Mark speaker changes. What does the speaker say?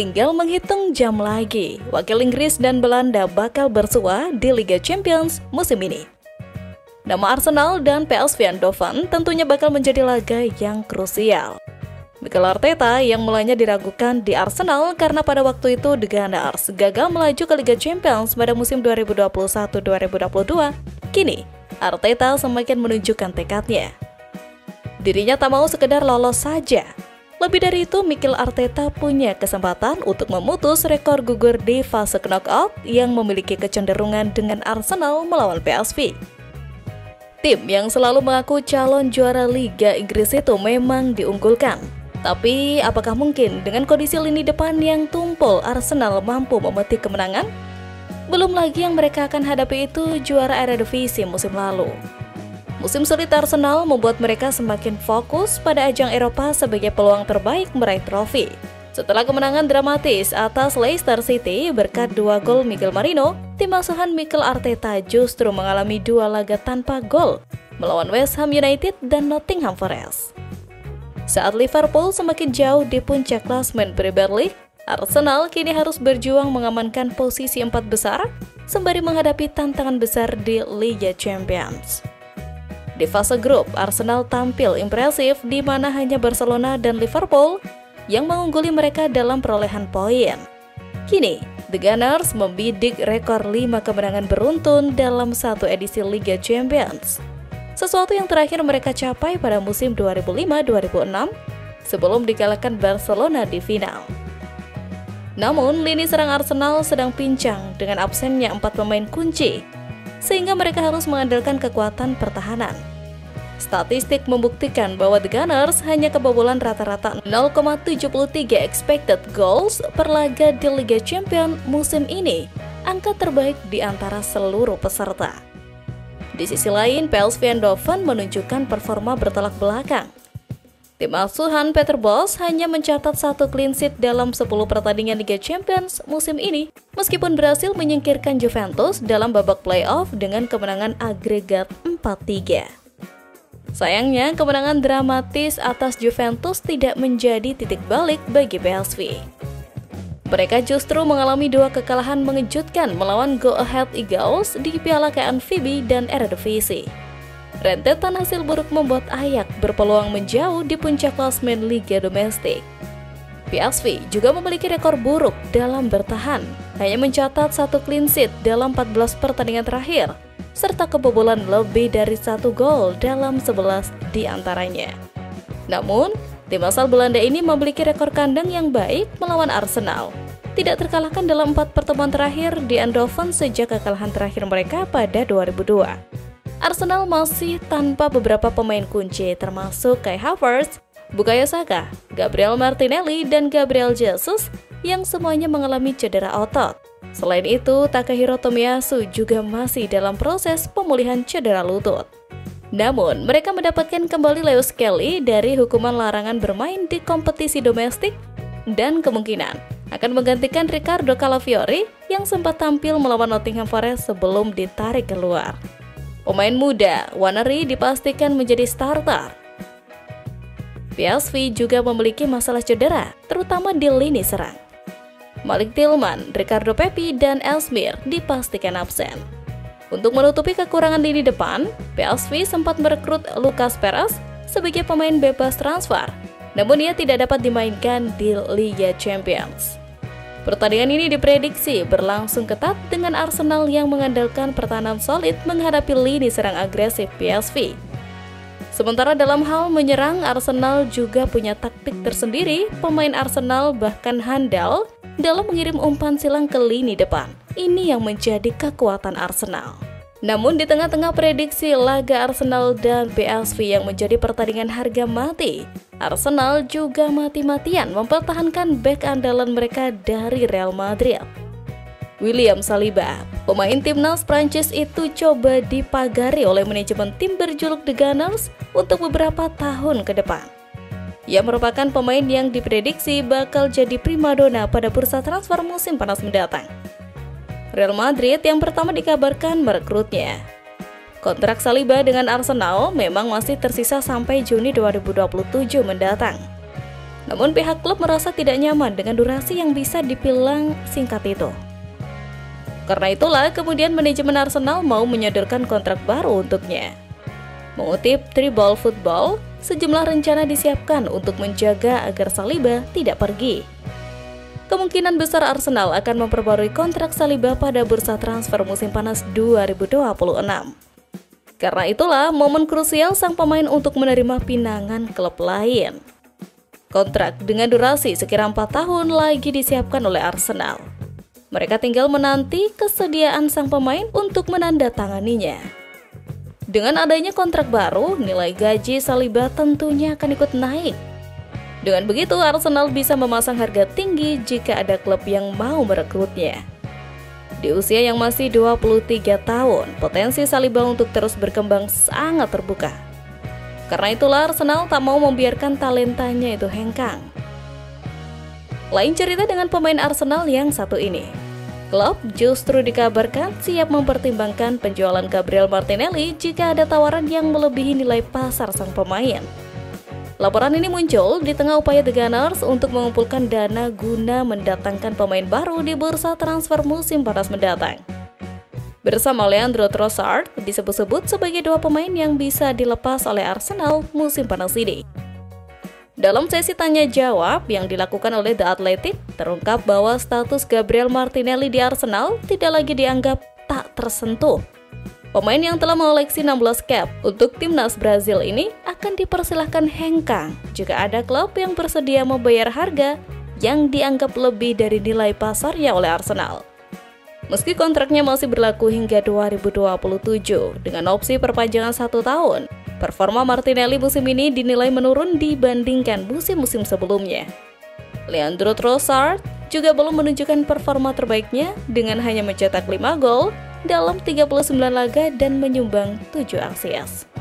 Speaker 1: tinggal menghitung jam lagi. Wakil Inggris dan Belanda bakal bersua di Liga Champions musim ini. Nama Arsenal dan PSV Eindhoven tentunya bakal menjadi laga yang krusial. Mikel Arteta yang mulanya diragukan di Arsenal karena pada waktu itu The Gunners gagal melaju ke Liga Champions pada musim 2021-2022. Kini, Arteta semakin menunjukkan tekadnya. Dirinya tak mau sekedar lolos saja. Lebih dari itu, Mikel Arteta punya kesempatan untuk memutus rekor gugur di fase knockout yang memiliki kecenderungan dengan Arsenal melawan PSV. Tim yang selalu mengaku calon juara Liga Inggris itu memang diunggulkan. Tapi, apakah mungkin dengan kondisi lini depan yang tumpul Arsenal mampu memetik kemenangan? Belum lagi yang mereka akan hadapi itu juara Eredivisie musim lalu. Musim sulit Arsenal membuat mereka semakin fokus pada ajang Eropa sebagai peluang terbaik meraih trofi. Setelah kemenangan dramatis atas Leicester City berkat 2 gol Miguel Marino, tim asuhan Mikel Arteta justru mengalami 2 laga tanpa gol melawan West Ham United dan Nottingham Forest. Saat Liverpool semakin jauh di puncak klasemen Premier League, Arsenal kini harus berjuang mengamankan posisi 4 besar sembari menghadapi tantangan besar di Liga Champions. Di fase grup, Arsenal tampil impresif di mana hanya Barcelona dan Liverpool yang mengungguli mereka dalam perolehan poin. Kini, The Gunners membidik rekor 5 kemenangan beruntun dalam satu edisi Liga Champions. Sesuatu yang terakhir mereka capai pada musim 2005-2006 sebelum dikalahkan Barcelona di final. Namun, lini serang Arsenal sedang pincang dengan absennya 4 pemain kunci, sehingga mereka harus mengandalkan kekuatan pertahanan. Statistik membuktikan bahwa The Gunners hanya kebobolan rata-rata 0,73 expected goals per laga di Liga Champions musim ini, angka terbaik di antara seluruh peserta. Di sisi lain, PSV Eindhoven menunjukkan performa bertolak belakang. Tim asuhan Peter Bosz hanya mencatat 1 clean sheet dalam 10 pertandingan Liga Champions musim ini, meskipun berhasil menyingkirkan Juventus dalam babak playoff dengan kemenangan agregat 4-3. Sayangnya, kemenangan dramatis atas Juventus tidak menjadi titik balik bagi PSV. Mereka justru mengalami 2 kekalahan mengejutkan melawan Go Ahead Eagles di Piala KNVB dan Eredivisie. Rentetan hasil buruk membuat Ajax berpeluang menjauh di puncak klasemen Liga Domestik. PSV juga memiliki rekor buruk dalam bertahan, hanya mencatat 1 clean sheet dalam 14 pertandingan terakhir, serta kebobolan lebih dari 1 gol dalam 11 di antaranya. Namun, tim asal Belanda ini memiliki rekor kandang yang baik melawan Arsenal. Tidak terkalahkan dalam 4 pertemuan terakhir di Eindhoven sejak kekalahan terakhir mereka pada 2002. Arsenal masih tanpa beberapa pemain kunci termasuk Kai Havertz, Bukayo Saka, Gabriel Martinelli, dan Gabriel Jesus yang semuanya mengalami cedera otot. Selain itu, Takahiro Tomiyasu juga masih dalam proses pemulihan cedera lutut. Namun, mereka mendapatkan kembali Lewis Kelly dari hukuman larangan bermain di kompetisi domestik dan kemungkinan akan menggantikan Riccardo Calafiori yang sempat tampil melawan Nottingham Forest sebelum ditarik keluar. Pemain muda, Waneri dipastikan menjadi starter. PSV juga memiliki masalah cedera, terutama di lini serang. Malik Tillman, Ricardo Pepi, dan Ellesmere dipastikan absen. Untuk menutupi kekurangan lini depan, PSV sempat merekrut Lucas Perez sebagai pemain bebas transfer, namun ia tidak dapat dimainkan di Liga Champions. Pertandingan ini diprediksi berlangsung ketat dengan Arsenal yang mengandalkan pertahanan solid menghadapi lini serang agresif PSV. Sementara dalam hal menyerang, Arsenal juga punya taktik tersendiri. Pemain Arsenal bahkan handal dalam mengirim umpan silang ke lini depan. Ini yang menjadi kekuatan Arsenal. Namun di tengah-tengah prediksi laga Arsenal dan PSV yang menjadi pertandingan harga mati, Arsenal juga mati-matian mempertahankan bek andalan mereka dari Real Madrid. William Saliba, pemain timnas Prancis itu coba dipagari oleh manajemen tim berjuluk The Gunners untuk beberapa tahun ke depan. Ia merupakan pemain yang diprediksi bakal jadi primadona pada bursa transfer musim panas mendatang. Real Madrid yang pertama dikabarkan merekrutnya. Kontrak Saliba dengan Arsenal memang masih tersisa sampai Juni 2027 mendatang. Namun pihak klub merasa tidak nyaman dengan durasi yang bisa dibilang singkat itu. Karena itulah kemudian manajemen Arsenal mau menyodorkan kontrak baru untuknya. Mengutip Tribal Football, sejumlah rencana disiapkan untuk menjaga agar Saliba tidak pergi. Kemungkinan besar Arsenal akan memperbarui kontrak Saliba pada bursa transfer musim panas 2026. Karena itulah momen krusial sang pemain untuk menerima pinangan klub lain. Kontrak dengan durasi sekira 4 tahun lagi disiapkan oleh Arsenal. Mereka tinggal menanti kesediaan sang pemain untuk menandatanganinya. Dengan adanya kontrak baru, nilai gaji Saliba tentunya akan ikut naik. Dengan begitu, Arsenal bisa memasang harga tinggi jika ada klub yang mau merekrutnya. Di usia yang masih 23 tahun, potensi Saliba untuk terus berkembang sangat terbuka. Karena itulah Arsenal tak mau membiarkan talentanya itu hengkang. Lain cerita dengan pemain Arsenal yang satu ini. Klub justru dikabarkan siap mempertimbangkan penjualan Gabriel Martinelli jika ada tawaran yang melebihi nilai pasar sang pemain. Laporan ini muncul di tengah upaya The Gunners untuk mengumpulkan dana guna mendatangkan pemain baru di bursa transfer musim panas mendatang. Bersama Leandro Trossard disebut-sebut sebagai dua pemain yang bisa dilepas oleh Arsenal musim panas ini. Dalam sesi tanya jawab yang dilakukan oleh The Athletic, terungkap bahwa status Gabriel Martinelli di Arsenal tidak lagi dianggap tak tersentuh. Pemain yang telah mengoleksi 16 cap untuk timnas Brazil ini akan dipersilahkan hengkang jika ada klub yang bersedia membayar harga yang dianggap lebih dari nilai pasarnya oleh Arsenal. Meski kontraknya masih berlaku hingga 2027 dengan opsi perpanjangan 1 tahun, performa Martinelli musim ini dinilai menurun dibandingkan musim-musim sebelumnya. Leandro Trossard juga belum menunjukkan performa terbaiknya dengan hanya mencetak 5 gol dalam 39 laga dan menyumbang 7 assist.